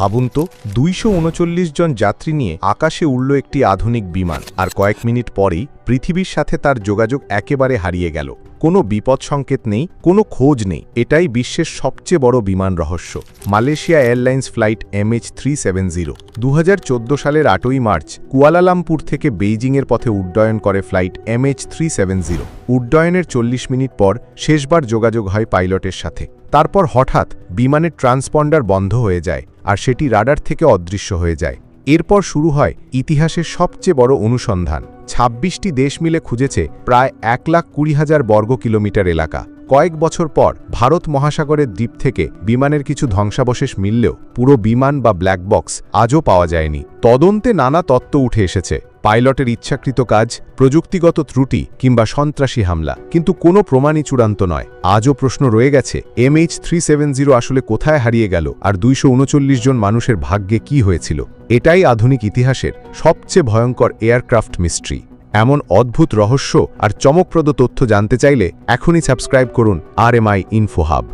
ভাবুন তো 239 জন যাত্রী নিয়ে আকাশে উড়ল একটি আধুনিক বিমান, আর কয়েক মিনিট পরেই পৃথিবীর সাথে তার যোগাযোগ একেবারে হারিয়ে গেল। কোনো বিপদ সংকেত নেই, কোনো খোঁজ নেই। এটাই বিশ্বের সবচেয়ে বড় বিমান রহস্য। মালয়েশিয়া এয়ারলাইন্স ফ্লাইট MH370 2014 সালের 8ই মার্চ কুয়ালালামপুর থেকে বেইজিংয়ের পথে উড্ডয়ন করে ফ্লাইট MH370। উড্ডয়নের 40 মিনিট পর শেষবার যোগাযোগ হয় পাইলটের সাথে। তারপর হঠাৎ বিমানের ট্রান্সপন্ডার বন্ধ হয়ে যায়, আর সেটি রাডার থেকে অদৃশ্য হয়ে যায়। এরপর শুরু হয় ইতিহাসের সবচেয়ে বড় অনুসন্ধান। 26টি দেশ মিলে খুঁজেছে প্রায় 1,20,000 বর্গ কিলোমিটার এলাকা। কয়েক বছর পর ভারত মহাসাগরের দ্বীপ থেকে বিমানের কিছু ধ্বংসাবশেষ মিললেও পুরো বিমান বা ব্ল্যাক বক্স আজও পাওয়া যায়নি। তদন্তে নানা তত্ত্ব উঠে এসেছে: পাইলটের ইচ্ছাকৃত কাজ, প্রযুক্তিগত ত্রুটি কিংবা সন্ত্রাসী হামলা। কিন্তু কোনো প্রমাণই চূড়ান্ত নয়। আজও প্রশ্ন রয়ে গেছে, MH370 আসলে কোথায় হারিয়ে গেল, আর 239 জন মানুষের ভাগ্যে কি হয়েছিল? এটাই আধুনিক ইতিহাসের সবচেয়ে ভয়ঙ্কর এয়ারক্রাফট মিস্ট্রি। এমন অদ্ভুত রহস্য আর চমকপ্রদ তথ্য জানতে চাইলে এখনই সাবস্ক্রাইব করুন RMI ইনফো হাব।